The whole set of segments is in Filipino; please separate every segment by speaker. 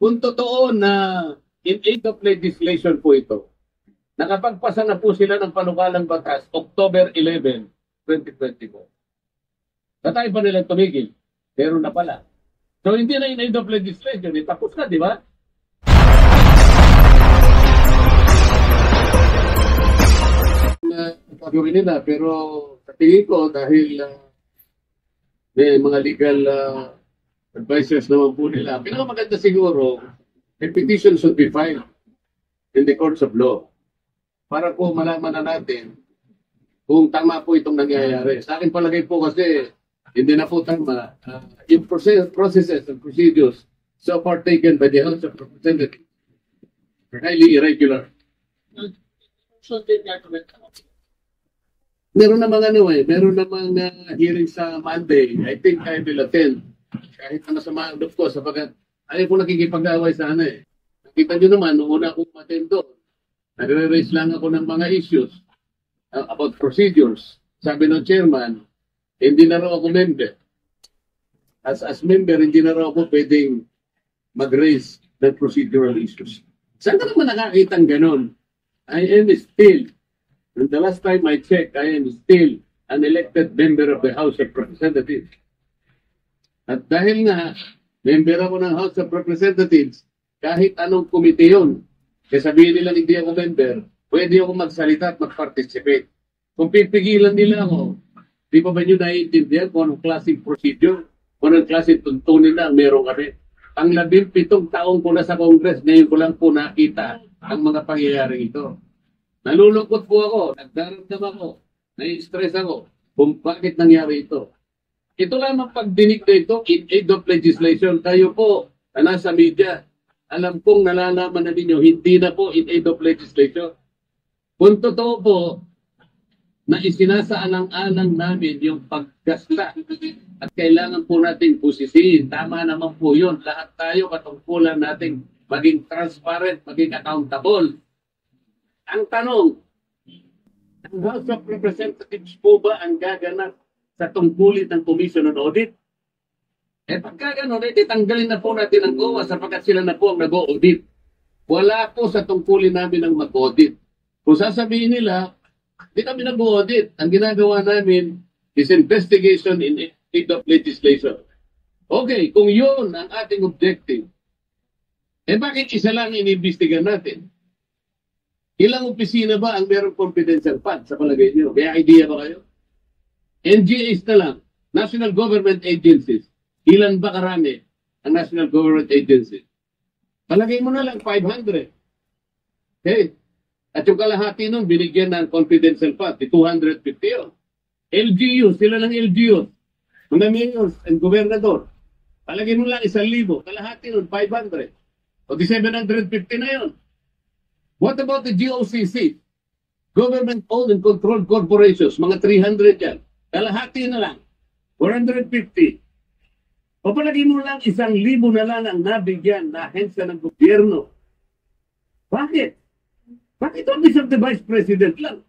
Speaker 1: Kung totoo na in aid of legislation po ito, nakapagpasa na po sila ng panukalang batas October 11, 2024. Tatay pa nilang tumigil. Pero na pala. So hindi na in aid of legislation. Tapos na, di ba? Gagawin nila. Pero sa tingin ko dahil may mga legal advisors naman po nila. Pinakamaganda siguro, a petition should be filed in the courts of law para po malaman na natin kung tama po itong nangyayari. Sa akin palagay po kasi hindi na po tama. Yung processes and procedures so far taken by the House of Representatives are highly irregular. Meron namang meron namang hearing sa Monday. I think I will attend. Kahit na masama ang loob ko sapagkat ayaw po nakikipag-away sana eh. Nakita nyo naman, noong una akong matendo, nagre-raise lang ako ng mga issues about procedures. Sabi ng chairman, hindi na raw ako member. As member, hindi na raw ako pwedeng mag-raise ng procedural issues. Saan ka naman nakakita ng ganun? I am still, and the last time I checked, I am still an elected member of the House of Representatives. At dahil nga, member ako ng House of Representatives, kahit anong komite yun, kaya sabihin nila hindi ako member, pwede ako magsalita at mag-participate. Kung pipigilan nila ako, di pa ba nyo naiintindihan kung anong klaseng procedure, kung anong klaseng tuntunin na meron kami? Ang 17 taong ko na sa Congress, ngayon ko lang po nakita ang mga pangyayari ito. Nalulungkot po ako, nagdaramdam ako, nai-stress ako kung bakit nangyari ito. Ito lamang pagdinig na ito, in aid of legislation, tayo po na nasa media, alam kong nalalaman na ninyo, hindi na po in aid of legislation. Kung totoo po, na isinasaalang-alang namin yung paggasta at kailangan po natin pusisiin. Tama naman po yun. Lahat tayo katungkulan natin maging transparent, maging accountable. Ang tanong, ang House of Representatives po ba ang gaganap sa tungkulin ng Commission on Audit? Pagka gano'n, tanggalin na po natin ang COA sapagkat sila na po ang nag-audit. Wala po sa tungkulin namin ang mag-audit. Kung sasabihin nila, di kami nag-audit. Ang ginagawa namin is investigation in aid of legislation. Okay, kung yun ang ating objective, bakit isa lang inimbestigan natin? Ilang opisina ba ang merong confidential fund sa palagay niyo? May idea ba kayo? NGAs na lang, National Government Agencies. Ilan ba karami ang National Government Agencies? Palagay mo na lang 500. Okay? At yung kalahati nun, binigyan ng confidential fund, 250 yun. LGU, sila ng LGU. Mga mayors and gobernador. Palagay mo lang 1,000. Kalahati nun, 500. O di 750 na yun. What about the GOCC? Government-owned and controlled corporations, mga 300 yan. Kalahati na lang, 450. O palagi mo lang 1,000 na lang ang nabigyan na ahensya ng gobyerno. Bakit? Bakit Office of the Vice President lang?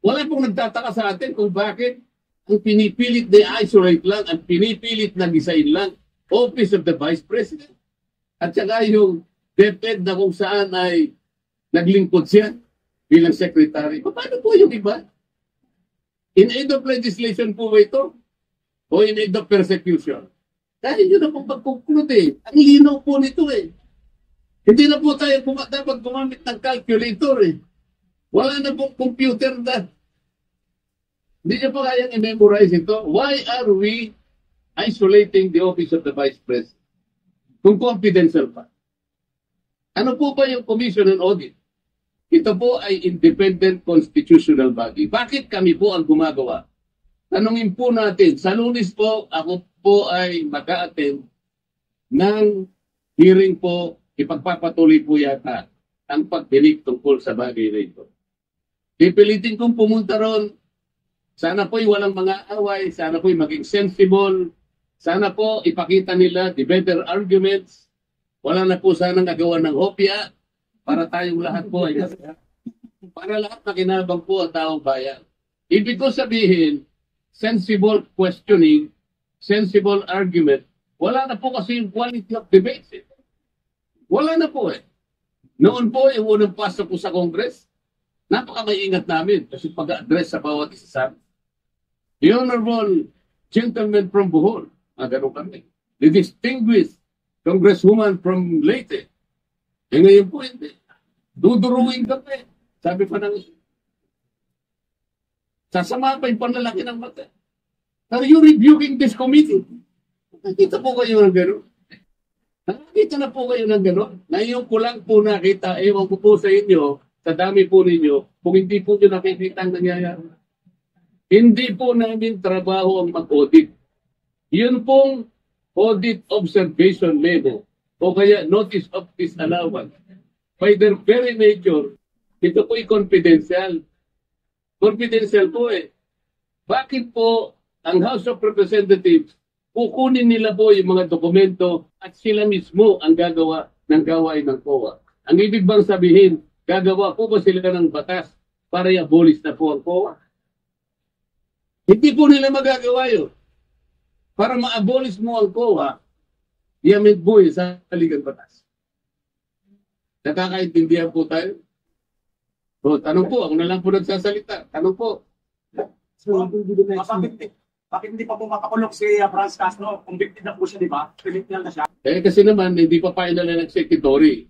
Speaker 1: Wala pong nagtataka sa atin kung bakit ang pinipilit na isolate lang, ang pinipilit na gisain lang, Office of the Vice President. At saka yung DepEd na kung saan ay naglingkod siya bilang secretary. Paano po yung iba? In aid of legislation po ba ito? O in aid of persecution? Dahil yun na pong pag-conclude eh. Ang linaw po nito eh. Hindi na po tayo dapat gumamit ng calculator eh. Wala na pong computer na. Hindi niya pa kayang i-memorize ito. Why are we isolating the office of the Vice President? Kung confidential pa. Ano po ba yung Commission on Audit? Ito po ay independent constitutional body. Bakit kami po ang gumagawa? Tanungin po natin, sa Lunes po, ako po ay mag-a-attend ng hearing po, ipagpapatuloy po yata ang pagdinig tungkol sa bagay na ito. Pipilitin kong pumunta ron. Sana po'y walang mga away, sana po'y maging sensible, sana po ipakita nila the better arguments, wala na po sana nagawa ng hopya, para tayong lahat po ay para lahat makinabang po ang taong bayan. Ibig ko sabihin, sensible questioning, sensible argument, Wala na po kasi yung quality of debates. Eh. Wala na po eh. Noon po, yung unang pasok ko sa Congress, napaka-maingat namin kasi pag-address sa bawat isa. The Honorable Gentleman from Bohol, ganun kami. The distinguished Congresswoman from Leyte. Eh ngayon po, hindi. Duduruin kami. Sabi pa ng sasama pa yung panlalaki ng mata. Are you rebuking this committee? Nakita po kayo ng gano'n. Nakita na po kayo ng gano'n. Ngayon ko lang po nakita, ewan ko po sa inyo, sa dami po ninyo, kung hindi po nyo nakikita ang nangyayari. Hindi po namin trabaho ang mag-audit. Yun pong audit observation memo o kaya notice of disallowance. By their very nature, ito po'y confidential. Confidential po eh. Bakit po ang House of Representatives kukunin nila po yung mga dokumento at sila mismo ang gagawa ng gawain ng COA? Ang ibig bang sabihin, gagawa po ba sila ng batas para i-abolish na po ang COA? Hindi po nila magagawa yun. Para ma-abolish mo ang COA, i-amend mo sa Ligang Batas. Nakakaintindihan po tayo? O, tanong po, ako na lang po nagsasalita. Tanong po.
Speaker 2: So, bakit hindi pa po makakulong si Franz Castro? Convicted na po siya, di ba? Convicted na siya.
Speaker 1: Eh kasi naman, hindi pa final na executory.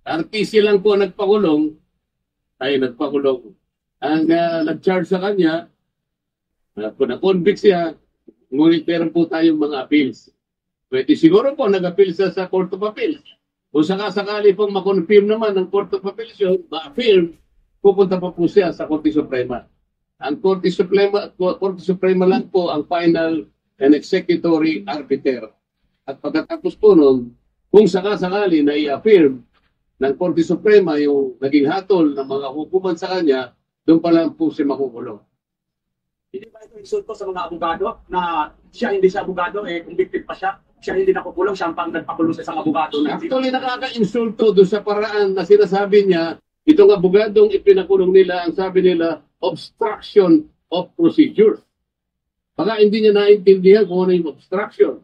Speaker 1: RTC lang po nagpakulong. Ang nag-charge sa kanya, na-convict siya, ngunit meron po tayong mga appeals. Pwede siguro po nag-appeal siya sa Court of Appeals. Kung sakasakali pong ma-confirm naman ng Court of Appeals yun, ma-affirm, pupunta pa po siya sa Korte Suprema. Ang Korte Suprema lang po ang final and executory arbiter. At pagkatapos po nun, kung sakasakali na i-affirm ng Korte Suprema yung naging hatol ng mga hukuman sa kanya, doon pa lang po siya makukulong.
Speaker 2: Hindi ba ito insulto sa mga abogado na siya hindi siya abogado, convicted pa siya? Siya hindi nakukulong, siya ang nagpakulong sa isang abogado.
Speaker 1: Actually, nakaka-insulto doon sa paraan na sinasabi niya, itong abogadong ipinakulong nila, ang sabi nila, obstruction of procedure. Baka hindi niya naintindihan kung ano yung obstruction.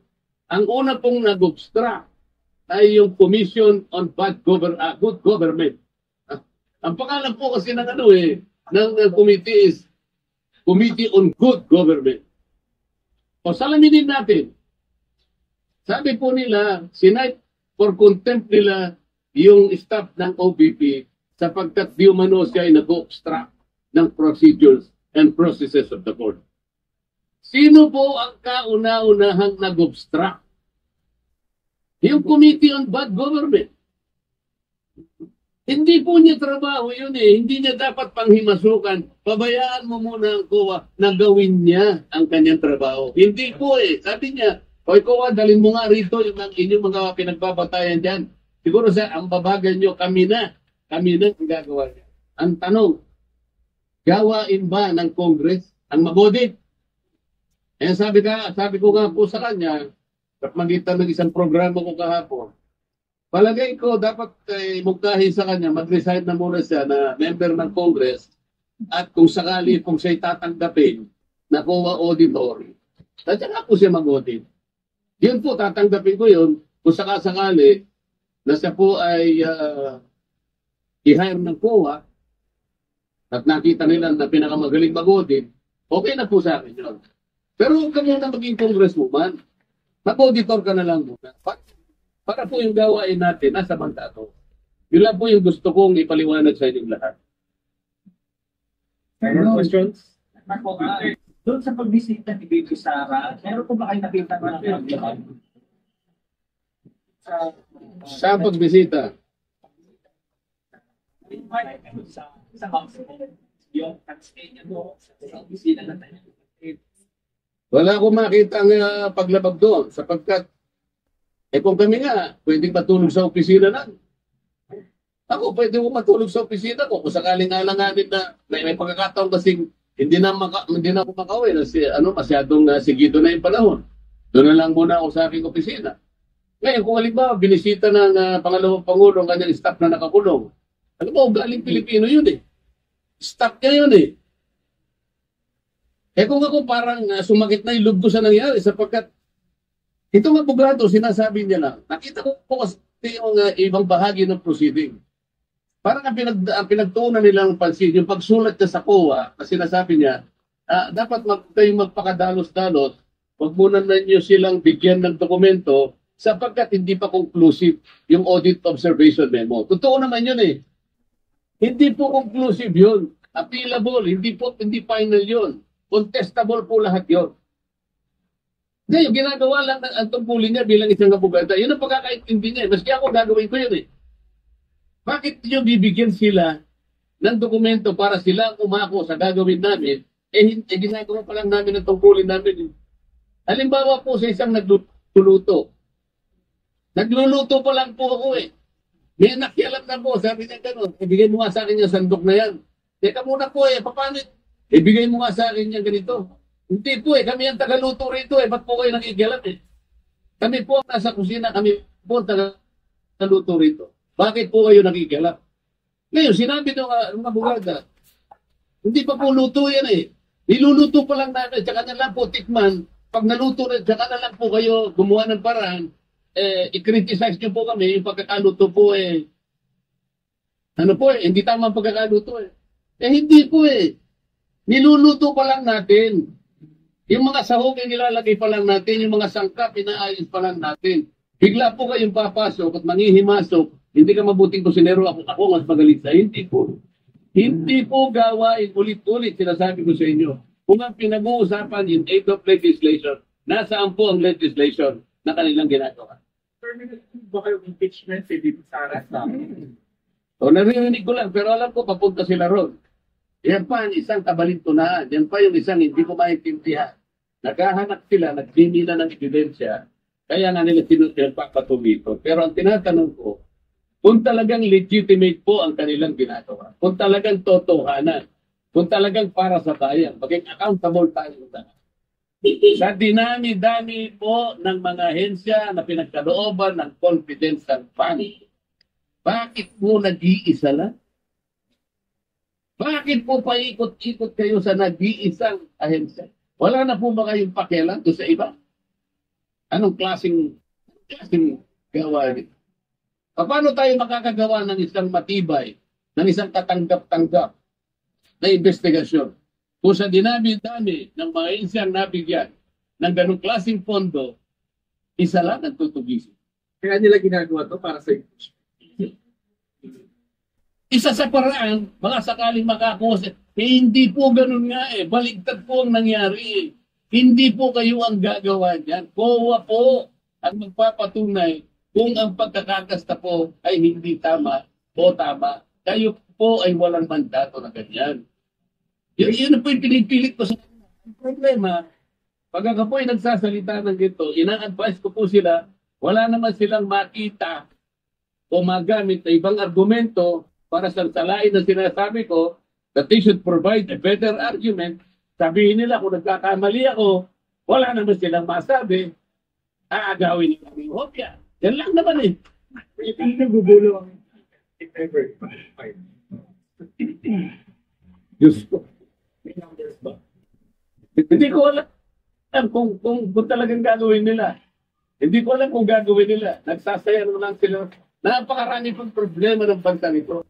Speaker 1: Ang una pong nag-obstruct ay yung Commission on Good Government. Ang pangalan po kasi ng committee is Committee on Good Government. O salaminin natin. Sabi po nila, sinight for contempt nila yung staff ng OBP sapagkat di umano siya ay nag-obstruct ng procedures and processes of the court. Sino po ang kauna-unahang nag-obstruct? Yung Committee on Bad Government. Hindi po niya trabaho yun eh. Hindi niya dapat panghimasukan. Pabayaan mo muna ang COA na gawin niya ang kanyang trabaho. Hindi po eh. Sabi niya, "Hoy COA, dalhin mo nga rito yung inyong mga pinagbabatayan dyan. Siguro ang babagal nyo, kami na ang gagawa niya." Ang tanong, gawain ba ng Congress ang mag-audit? Eh sabi ko nga po sa kanya, sa magitan ng isang programa ko kahapon, palagay ko dapat mugtahin sa kanya, mag-resign na muna siya na member ng Congress at kung sakali kung siya'y tatanggapin na COA auditor, tatya po siya mag-audit. Yun po, tatanggapin ko yun kung sakasakali na siya po ay i-hire ng COA at nakita nila na pinakamagaling mag-audit, okay na po sa akin yun. Pero huwag ka muna maging congresswoman. Mag-auditor ka na lang muna. Para po yung gawain natin nasa mandato. Yun lang po yung gusto kong ipaliwanag sa inyong lahat.
Speaker 2: Any questions? Doon sa pagbisita ni Baby Sara, meron po ba kayo nakita na
Speaker 1: sa pagbisita?
Speaker 2: Sa house yung stay niya doon sa opisina na tayo.
Speaker 1: Wala akong makita ang paglabag doon sapagkat kung kami nga, pwedeng matulog sa opisina lang. Ako, pwede ko matulog sa opisina ko kung sakaling alanganin na may pagkakataon kasing hindi na ako makauwi kasi masyadong sigido na yung panahon. Doon na lang muna ako sa aking opisina. Ngayon, kung halimbawa, binisita ng pangalawang Pangulo ang kanyang staff na nakakulong. Alam mo, galing Pilipino yun eh. Staff niya yun eh. Kung ako parang sumakit na yung loob ko sa nangyari sapagkat Itong abogado, sinasabi niya lang, nakita ko po kasi yung ibang bahagi ng proceeding. Parang ang pinagtuunan nila ng pansin, yung pagsulat niya sa COA, kasi sinasabi niya, dapat kayong magpakadalos-dalos, wag muna ninyo silang bigyan ng dokumento sapagkat hindi pa conclusive yung audit observation memo. Totoo naman yun eh. Hindi po conclusive yun. Appealable, hindi final yun. Contestable po lahat yun. Ngayon, ginagawa lang ang tungkulin niya bilang isang abogado. Yun ang pagkakaintindi niya. Maski ako gagawin ko yun eh. Bakit niyo bibigyan sila ng dokumento para sila umako sa gagawin namin? Ginagawa pa lang namin ang tungkulin namin. Halimbawa po sa isang nagluluto. Nagluluto pa lang po ako eh. May nakialam na po, sabi niya gano'n. Ibigay mo nga sa akin yung sandok na yan. Teka muna po eh, paano? Ibigay mo nga sa akin yung ganito. Hindi po eh, kami ang tagaluto rito eh. Ba't po kayo nakikialam eh? Kami po nasa kusina, kami po ang tagaluto rito. Bakit po kayo nakikialam? Ngayon, sinabi ng abogada, hindi pa po luto yan eh. Niluluto pa lang namin, tsaka na lang po tikman. Pag naluto na, tsaka na lang po kayo gumawa ng paraan, i-criticize nyo po kami, yung pagkakaluto po eh, hindi tama ang pagkakaluto eh. Hindi po eh. Niluluto pa lang natin. Yung mga sahog yung nilalagay pa lang natin, yung mga sangkap, inaayos pa lang natin. Bigla po kayong papasok at manghihimasok, hindi ka mabuting kusinero, ako mas magalit sa hindi po. Hindi po gawain ulit-ulit, sinasabi ko sa inyo. Kung ang pinag-uusapan yung aid of legislation, nasaan po ang legislation na kanilang ginagawa?
Speaker 2: Permanent ba kayo impeachment si Dito Sara?
Speaker 1: O naririnig ko lang, pero alam ko papunta sila ron. Yan pa ang isang kabalintunaan. Yan pa yung isang hindi ko maintindihan. Naghahanap sila, nagdimila ng ebidensya, kaya nga nila pinagpapatumito. Pero ang tinatanong ko, kung talagang legitimate po ang kanilang ginagawa, kung talagang totohanan, kung talagang para sa bayan, maging accountable tayo sa sa dinami-dami po ng mga ahensya na pinagkalooban ng confidential fund, bakit po nag-iisa lang? Bakit po paikot-ikot kayo sa nag-iisang ahensya? Wala na po ba kayong pakialam doon sa iba? Anong klaseng gawain? Paano tayo makakagawa ng isang matibay, ng isang katanggap-tanggap na investigasyon? Kung sa dinami-dami ng mga ahensya nabigyan ng ganong klaseng pondo, isa lang ang tutugisin.
Speaker 2: Kaya nila ginagawa to para sa
Speaker 1: Isa sa paraan, mga sakaling makakuha, hindi po ganun nga eh. Baligtad po ang nangyari eh. Hindi po kayo ang gagawa niyan. COA po ang magpapatunay kung ang pagkakakasta po ay hindi tama o tama. Kayo po ay walang mandato na ganyan. Yun po yung pinipilit ko sa ang problema. Pag ako po ay nagsasalita ng ito, ina-advise ko po sila, wala naman silang makita o magamit na ibang argumento para sa salain na sinasabi ko that they should provide a better argument. Sabihin nila kung nagkakamali ako, wala naman silang masabi, aagawin nila ng hopya. Yan lang naman eh.
Speaker 2: Hindi nagugulo ang if ever.
Speaker 1: Diyos ko.
Speaker 2: May numbers ba?
Speaker 1: Hindi ko alam kung talagang gagawin nila. Hindi ko alam kung gagawin nila. Nagsasayang lang sila. Napakarami pang problema ng bansa nito.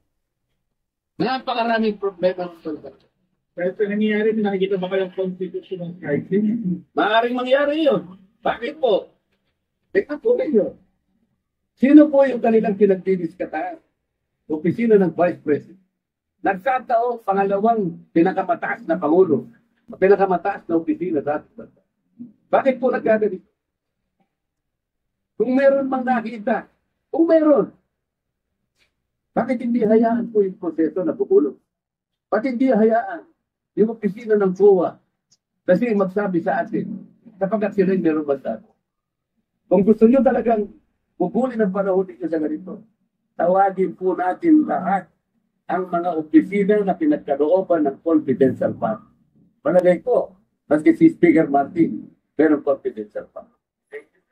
Speaker 1: Napakaraming problema ng bansa.
Speaker 2: Pero ito nangyayari, nakikita ba kayong constitutional crisis?
Speaker 1: Maaaring mangyari yun. Bakit po? Teka po kayo. Sino po yung kanilang pinagdidiskatahan? Opisina ng Vice President. Nagkataon, pangalawang pinakamataas na Pangulo. Pinakamataas na opisina dati. Bakit po nagkaganito? Kung meron mang nakita, kung meron, bakit hindi hayaan po yung proseso na bubulong? Bakit hindi hayaan yung opisina ng COA kasi magsabi sa atin kapag sila meron mandato? Kung gusto nyo talagang bubulin ang panahon dito sa ganito, tawagin po natin lahat ang mga opisina na pinagkalooban ng confidential fund. Palagay ko, maski si Speaker Martin, meron confidential fund.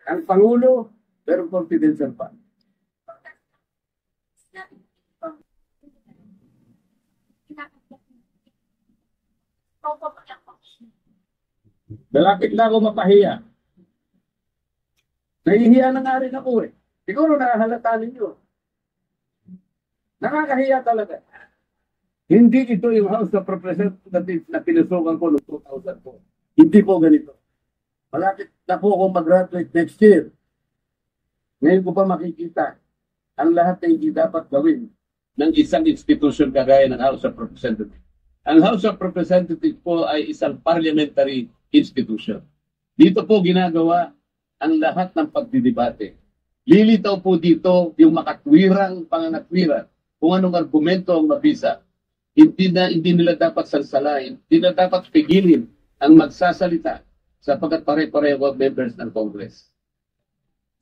Speaker 1: Ang Pangulo, meron confidential fund. Malapit na ako mapahiya. Nahihiya na nga rin ako eh. Siguro nakahalata ninyo. Nakakahiya talaga. Hindi ito yung House of Representatives na pinusukan ko noong 2004. Hindi po ganito. Malapit na po akong mag-graduate next year. Ngayon ko pa makikita ang lahat na hindi dapat gawin ng isang institution kagaya ng House of Representatives. Ang House of Representatives po ay isang parliamentary institution. Dito po ginagawa ang lahat ng pagdidebate. Lilitaw po dito yung makatwirang pangangatwiran kung anong argumento ang mabisa. Hindi nila dapat sansalain, hindi nila dapat pigilin ang magsasalita sapagkat pare-pareho ang members ng Congress.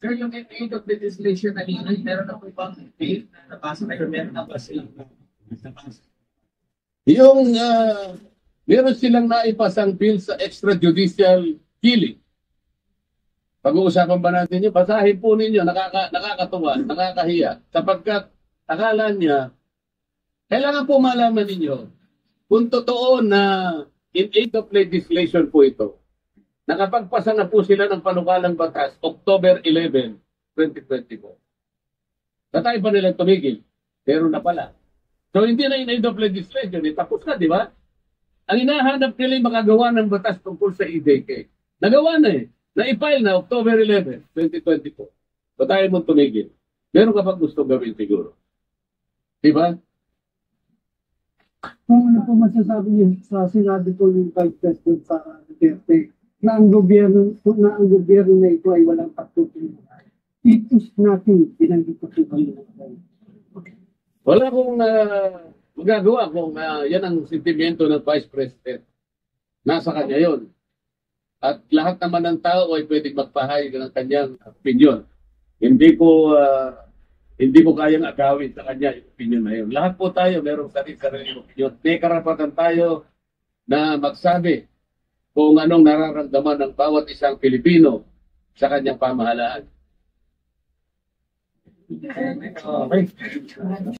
Speaker 3: Sir, yung aid of legislation na nila, meron na po bang bill na nabasa kayo, meron na ba silang nabasa?
Speaker 1: Yung meron silang naipasang bill sa extrajudicial killing. Pag-uusapan ba natin yun? Basahin po ninyo, nakakatuwa, nakakahiya. Sapagkat akala niya, kailangan po malaman ninyo, kung totoo na in aid of legislation po ito, nakapagpasa na po sila ng panukalang batas, October 11, 2024. Tatay pa nilang tumigil, pero na pala. So hindi na in aid of legislation, tapos na, di ba? Ang hinahanap nila yung makagawa ng batas tungkol sa EJK. Nagawa na eh. Na-file na October 11, 2024. So tayo mo tumigil. Meron ka pa gusto gawin siguro. Di ba?
Speaker 4: Kung ano po masasabi niyo sa sinabi ko yung Vice President sa Duterte na ang gobyerno na ito ay walang pagtutulungan. It is nothing. Binanggit ko sa
Speaker 1: Wala akong magagawa kung yan ang sentimento ng Vice President. Nasa kanya yon. At lahat naman ng tao ay pwedeng magpahayag ng kanyang opinion. Hindi ko kayang agawin sa kanya yung opinion na yun. Lahat po tayo merong sarili-sariling opinion. May karapatan tayo na magsabi kung anong nararamdaman ng bawat isang Pilipino sa kanyang pamahalaan.
Speaker 3: Okay.